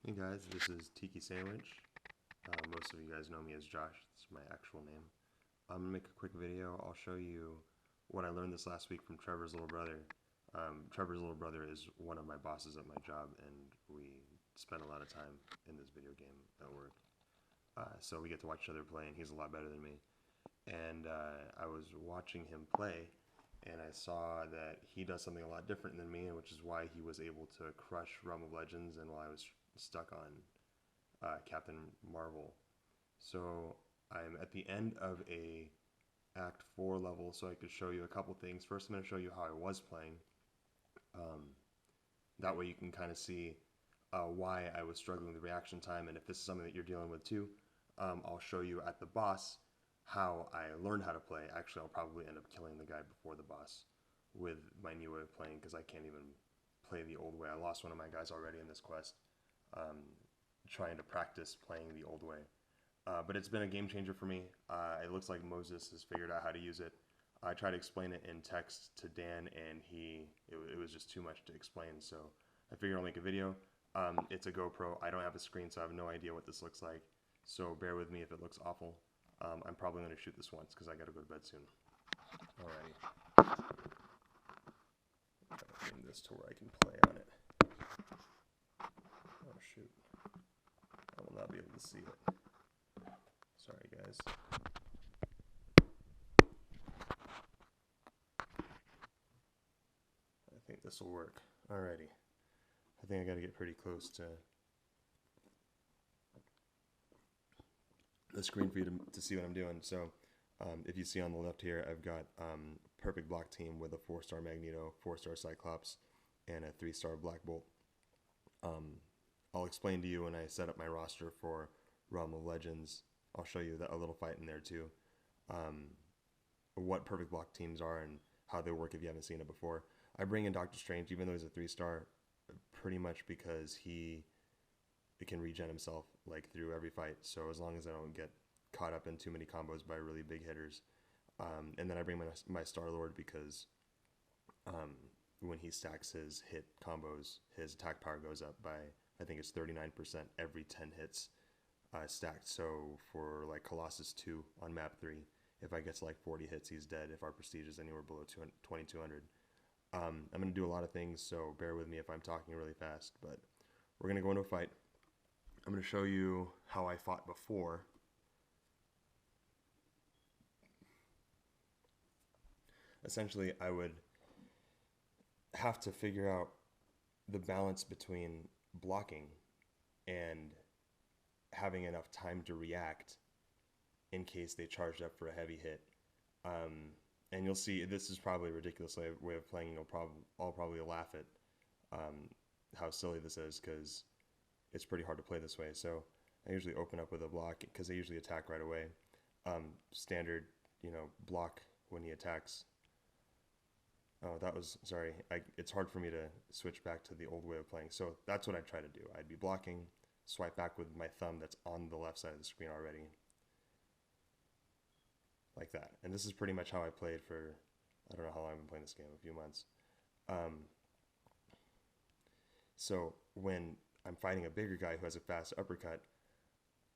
Hey guys, this is TiquiSandwich. Most of you guys know me as Josh. It's my actual name. I'm gonna make a quick video. I'll show you what I learned this last week from Trevor's little brother. Trevor's little brother is one of my bosses at my job, and we spend a lot of time in this video game at work. So we get to watch each other play, and he's a lot better than me. And I was watching him play, and I saw that he does something a lot different than me, which is why he was able to crush Realm of Legends, and while I was stuck on Captain Marvel. So I'm at the end of a Act 4 level, so I could show you a couple things. First, I'm going to show you how I was playing. Um, that way you can kind of see why I was struggling with reaction time, and if this is something that you're dealing with too, I'll show you at the boss how I learned how to play. Actually, I'll probably end up killing the guy before the boss with my new way of playing, because I can't even play the old way. I lost one of my guys already in this quest, trying to practice playing the old way. But it's been a game changer for me. It looks like Moses has figured out how to use it. I tried to explain it in text to Dan, and it was just too much to explain, so I figured I'll make a video. It's a GoPro. I don't have a screen, so I have no idea what this looks like, so bear with me if it looks awful. I'm probably going to shoot this once because I got to go to bed soon. Alrighty. Try to aim this to where I can play on it. Oh shoot. I will not be able to see it. Sorry guys. I think this will work. Alrighty. I think I got to get pretty close to the screen for you to see what I'm doing. So if you see on the left here, I've got perfect block team with a 4-star Magneto, 4-star Cyclops, and a 3-star Black Bolt. I'll explain to you when I set up my roster for Realm of Legends. I'll show you a little fight in there too. What perfect block teams are and how they work if you haven't seen it before. I bring in Doctor Strange, even though he's a 3-star, pretty much because he can regen himself like through every fight. So as long as I don't get caught up in too many combos by really big hitters. And then I bring my Star-Lord because when he stacks his hit combos, his attack power goes up by, I think it's 39% every 10 hits stacked. So for like Colossus 2 on map 3, if I get to like 40 hits, he's dead if our prestige is anywhere below 2200. I'm going to do a lot of things, so bear with me if I'm talking really fast, but we're going to go into a fight. I'm going to show you how I fought before. Essentially, I would have to figure out the balance between blocking and having enough time to react in case they charged up for a heavy hit. And you'll see this is probably a ridiculous way of playing. I'll probably laugh at how silly this is because it's pretty hard to play this way. So I usually open up with a block because they usually attack right away. Standard, block when he attacks. Oh, sorry. It's hard for me to switch back to the old way of playing. So that's what I try to do. I'd be blocking, swipe back with my thumb that's on the left side of the screen already. Like that. And this is pretty much how I played for, I don't know how long I've been playing this game, a few months. So when I'm fighting a bigger guy who has a fast uppercut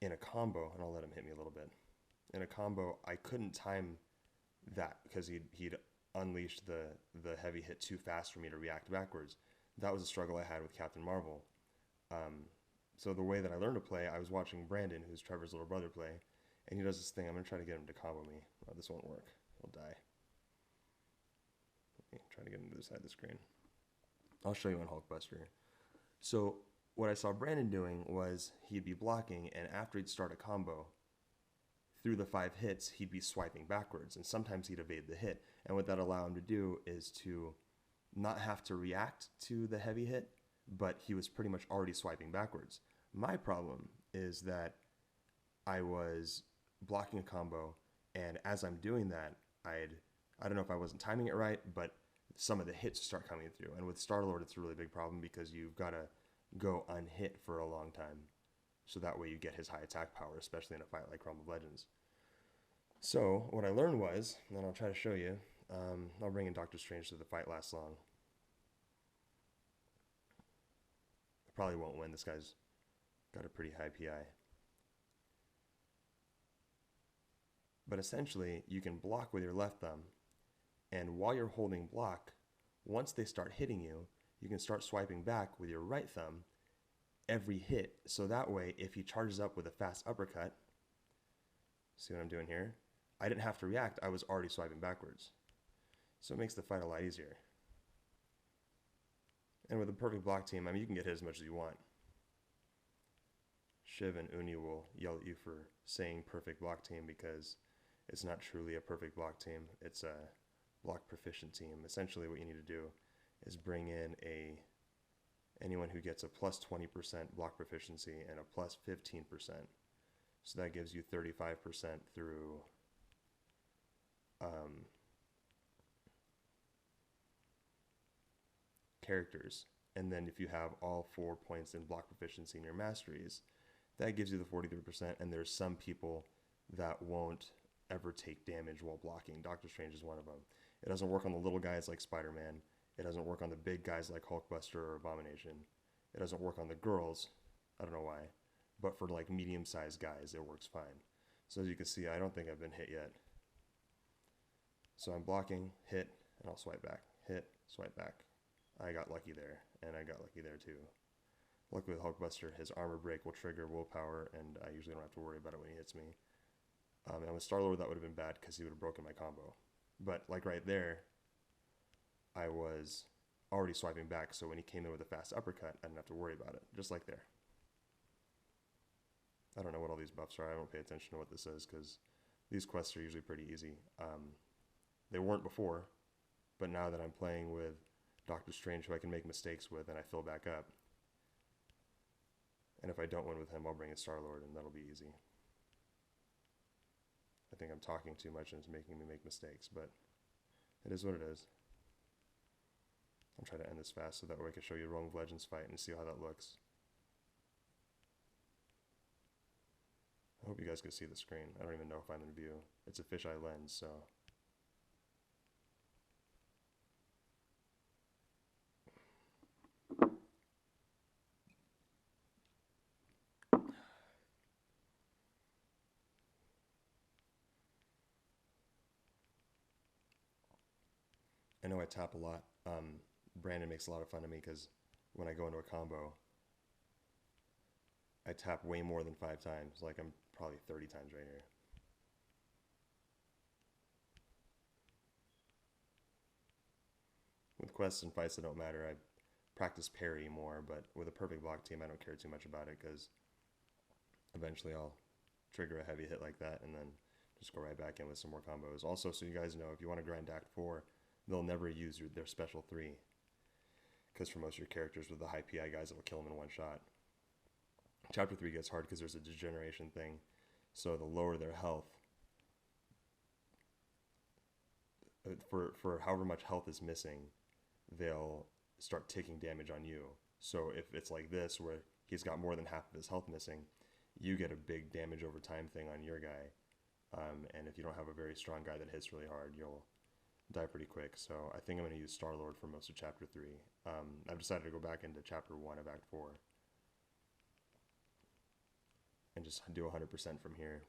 in a combo, and I'll let him hit me a little bit. In a combo, I couldn't time that because he'd unleashed the heavy hit too fast for me to react backwards. That was a struggle I had with Captain Marvel. So the way that I learned to play, I was watching Brandon, who's Trevor's little brother, play, and he does this thing. I'm going to try to get him to combo me. Oh, this won't work. He'll die. Try to get him to the side of the screen. I'll show you on Hulkbuster. So what I saw Brandon doing was he'd be blocking, and after he'd start a combo, through the 5 hits, he'd be swiping backwards, and sometimes he'd evade the hit. And what that allowed him to do is to not have to react to the heavy hit, but he was pretty much already swiping backwards. My problem is that I was blocking a combo, and as I'm doing that, I don't know if I wasn't timing it right, but some of the hits start coming through. And with Star-Lord, it's a really big problem because you've got to go unhit for a long time. So that way you get his high attack power, especially in a fight like Realm of Legends. So what I learned was, and then I'll try to show you, I'll bring in Doctor Strange so the fight lasts long. I probably won't win. This guy's got a pretty high PI. But essentially, you can block with your left thumb, and while you're holding block, once they start hitting you, you can start swiping back with your right thumb every hit. So that way, if he charges up with a fast uppercut, see what I'm doing here? I didn't have to react, I was already swiping backwards. So it makes the fight a lot easier. And with a perfect block team, I mean, you can get hit as much as you want. Shiv and Uni will yell at you for saying perfect block team because it's not truly a perfect block team. It's a block proficient team. Essentially what you need to do is bring in anyone who gets a plus 20% block proficiency and a plus 15%. So that gives you 35% through characters. And then if you have all 4 points in block proficiency in your masteries, that gives you the 43%. And there's some people that won't ever take damage while blocking. Doctor Strange is one of them. It doesn't work on the little guys like Spider-Man. It doesn't work on the big guys like Hulkbuster or Abomination. It doesn't work on the girls. I don't know why. But for like medium-sized guys, it works fine. So as you can see, I don't think I've been hit yet. So I'm blocking, hit, and I'll swipe back. Hit, swipe back. I got lucky there, and I got lucky there too. Luckily with Hulkbuster, his armor break will trigger willpower, and I usually don't have to worry about it when he hits me. And with Star-Lord, that would have been bad because he would have broken my combo. But like right there, I was already swiping back, so when he came in with a fast uppercut, I didn't have to worry about it, just like there. I don't know what all these buffs are. I don't pay attention to what this is because these quests are usually pretty easy. They weren't before, but now that I'm playing with Doctor Strange, who I can make mistakes with, and I fill back up. And if I don't win with him, I'll bring in Star-Lord, and that'll be easy. I think I'm talking too much and it's making me make mistakes, but it is what it is. I'll try to end this fast so that way I can show you a Realm of Legends fight and see how that looks. I hope you guys can see the screen. I don't even know if I'm in view. It's a fisheye lens, so... I know I tap a lot. Brandon makes a lot of fun of me because when I go into a combo, I tap way more than 5 times. Like I'm probably 30 times right here. With quests and fights that don't matter, I practice parry more, but with a perfect block team, I don't care too much about it because eventually I'll trigger a heavy hit like that and then just go right back in with some more combos. Also, so you guys know, if you want to grind Act 4, they'll never use their special 3 because for most of your characters with the high PI guys, it'll kill them in one shot. Chapter 3 gets hard because there's a degeneration thing, so the lower their health, for however much health is missing, they'll start taking damage on you. So if it's like this, where he's got more than half of his health missing, you get a big damage over time thing on your guy. And if you don't have a very strong guy that hits really hard, you'll die pretty quick. So I think I'm going to use Star-Lord for most of Chapter 3. I've decided to go back into Chapter 1 of Act 4 and just do 100% from here.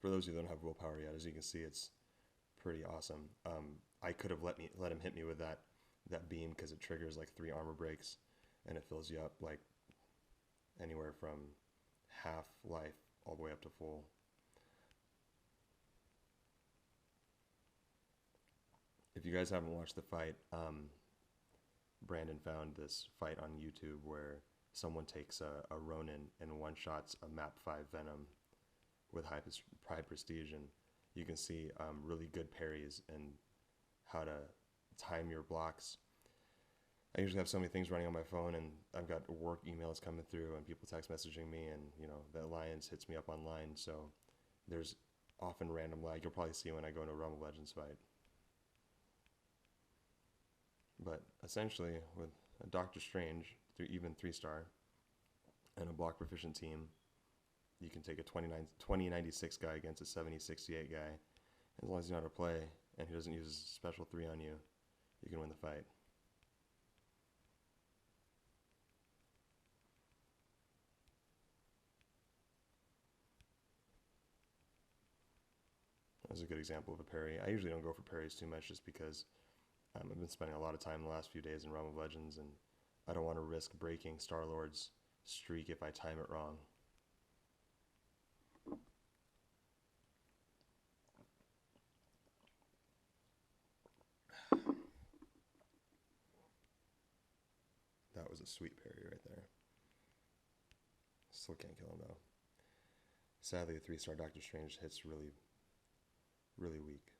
For those of you that don't have willpower yet, as you can see, it's pretty awesome. I could have let him hit me with that beam because it triggers like 3 armor breaks and it fills you up like anywhere from half life all the way up to full. If you guys haven't watched the fight, Brandon found this fight on YouTube where someone takes a Ronin and one-shots a map 5 Venom with high prestige, and you can see really good parries and how to time your blocks. I usually have so many things running on my phone, and I've got work emails coming through and people text messaging me, and you know, the Alliance hits me up online, so there's often random lag. You'll probably see when I go into a Realm of Legends fight. But essentially, with a Doctor Strange, through even 3-star, And a block proficient team, you can take a 2096 guy against a 7068 guy. As long as you know how to play and he doesn't use his special 3 on you, you can win the fight. That was a good example of a parry. I usually don't go for parries too much just because I've been spending a lot of time the last few days in Realm of Legends, and I don't want to risk breaking Star-Lord's streak if I time it wrong. That was a sweet parry right there. Still can't kill him though. Sadly, a 3-star Doctor Strange hits really, really weak.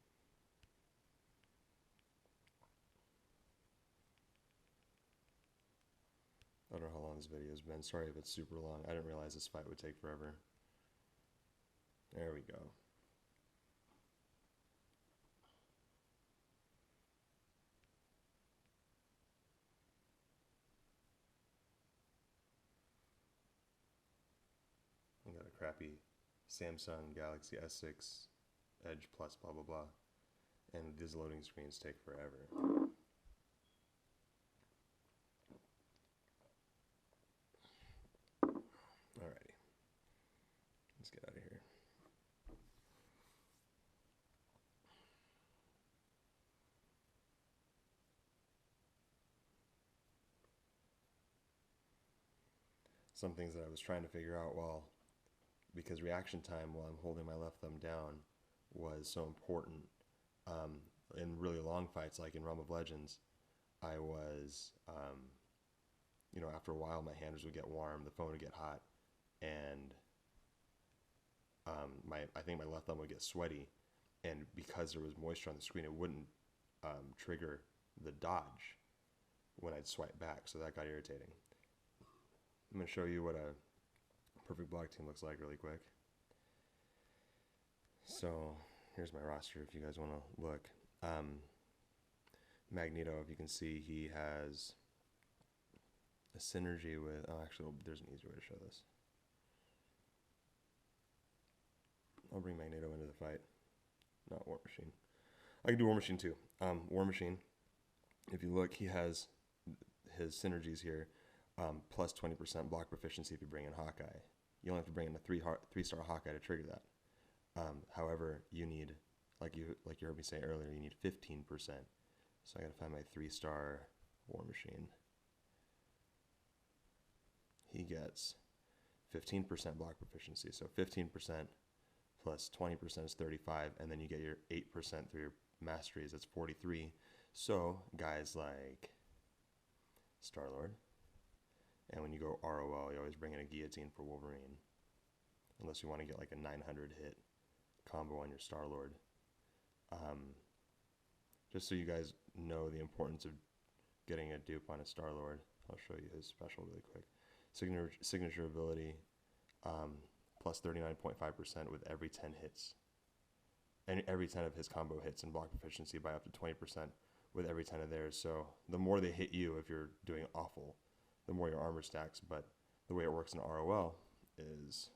I don't know how long this video has been. Sorry if it's super long. I didn't realize this fight would take forever. There we go. I got a crappy Samsung Galaxy S6 Edge Plus blah blah blah. And these loading screens take forever. Alrighty. Let's get out of here. Some things that I was trying to figure out because reaction time while I'm holding my left thumb down was so important. In really long fights, like in Realm of Legends, I was, after a while my hands would get warm, the phone would get hot, and I think my left thumb would get sweaty, and because there was moisture on the screen, it wouldn't trigger the dodge when I'd swipe back, so that got irritating. I'm going to show you what a perfect block team looks like really quick. So here's my roster if you guys want to look. Magneto, if you can see, he has a synergy with, actually there's an easier way to show this. I'll bring Magneto into the fight, not War Machine. I can do War Machine too. War Machine, if you look, he has his synergies here, plus 20% block proficiency if you bring in Hawkeye. You only have to bring in a 3-star Hawkeye to trigger that. However, you need, like you heard me say earlier, you need 15%. So I gotta find my 3-star War Machine. He gets 15% block proficiency. So 15% plus 20% is 35, and then you get your 8% through your masteries. That's 43. So guys like Star-Lord, and when you go ROL, you always bring in a guillotine for Wolverine, unless you want to get like a 900 hit combo on your Star-Lord. Just so you guys know the importance of getting a dupe on a Star-Lord, I'll show you his special really quick. Signature ability, plus 39.5% with every 10 hits. And every 10 of his combo hits, and block proficiency by up to 20% with every 10 of theirs. So the more they hit you if you're doing awful, the more your armor stacks. But the way it works in ROL is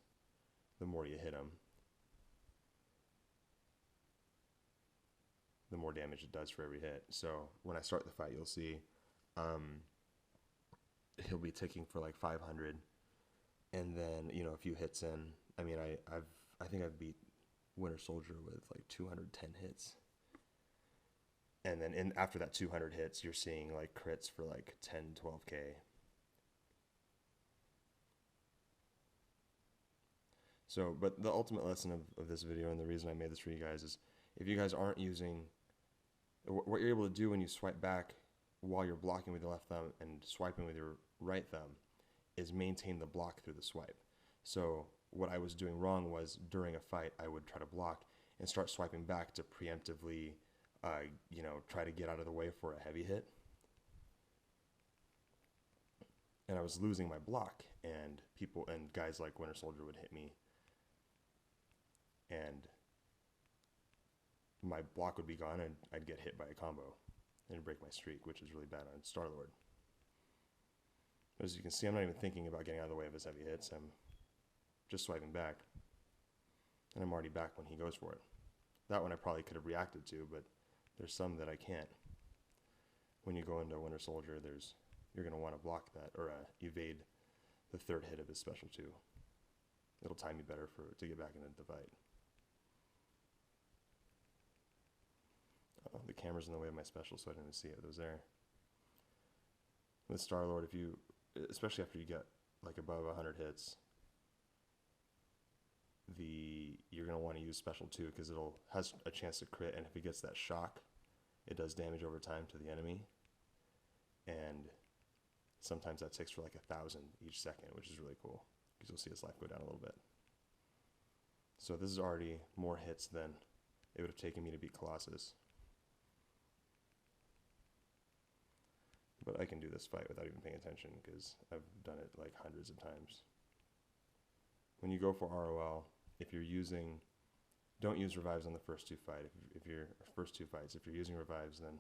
the more you hit him, the more damage it does for every hit. So when I start the fight, you'll see he'll be ticking for like 500, and then a few hits in. I mean, I think I've beat Winter Soldier with like 210 hits, and then after that 200 hits, you're seeing like crits for like 10, 12k. So, but the ultimate lesson of this video, and the reason I made this for you guys, is if you guys aren't using, what you're able to do when you swipe back while you're blocking with your left thumb and swiping with your right thumb is maintain the block through the swipe. So what I was doing wrong was during a fight, I would try to block and start swiping back to preemptively, try to get out of the way for a heavy hit. And I was losing my block, and guys like Winter Soldier would hit me, and my block would be gone, and I'd get hit by a combo and break my streak, which is really bad on Star-Lord. But as you can see, I'm not even thinking about getting out of the way of his heavy hits. I'm just swiping back. And I'm already back when he goes for it. That one I probably could have reacted to, but there's some that I can't. When you go into Winter Soldier, you're going to want to block that, or evade the third hit of his special too. It'll time you better to get back into the fight. The camera's in the way of my special, so I didn't even see it was there. With Star-Lord, especially after you get like above 100 hits, you're going to want to use special too, because has a chance to crit, and if it gets that shock, it does damage over time to the enemy, and sometimes that ticks for like 1,000 each second, which is really cool, because you'll see his life go down a little bit. So this is already more hits than it would have taken me to beat Colossus. But I can do this fight without even paying attention, because I've done it like hundreds of times. When you go for ROL, don't use revives on the first two fights. If you're using revives, then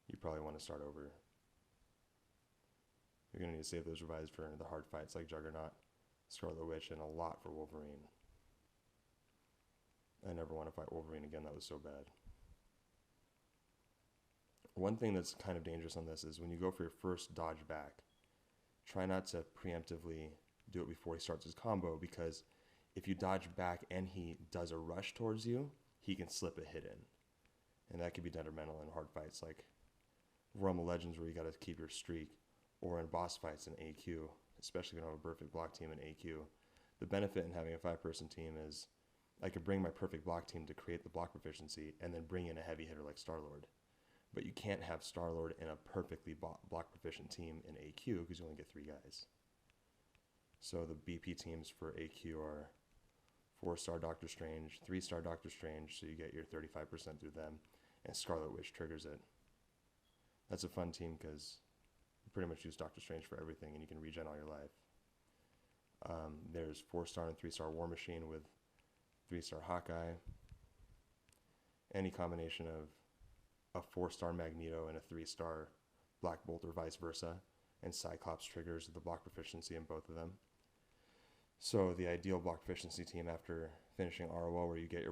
you probably want to start over. You're going to need to save those revives for the hard fights like Juggernaut, Scarlet Witch, and a lot for Wolverine. I never want to fight Wolverine again, that was so bad. One thing that's kind of dangerous on this is when you go for your first dodge back, try not to preemptively do it before he starts his combo, because if you dodge back and he does a rush towards you, he can slip a hit in. And that could be detrimental in hard fights like Realm of Legends, where you got to keep your streak, or in boss fights in AQ, especially if you don't have a perfect block team in AQ. The benefit in having a 5-person team is I could bring my perfect block team to create the block proficiency and then bring in a heavy hitter like Star-Lord. But you can't have Star-Lord in a perfectly block proficient team in AQ, because you only get 3 guys. So the BP teams for AQ are 4-star Doctor Strange, 3-star Doctor Strange, so you get your 35% through them, and Scarlet Witch triggers it. That's a fun team because you pretty much use Doctor Strange for everything, and you can regen all your life. There's 4-star and 3-star War Machine with 3-star Hawkeye. Any combination of a 4-star Magneto and a 3-star Black Bolt, or vice versa, and Cyclops triggers the block proficiency in both of them. So the ideal block proficiency team after finishing ROL, where you get your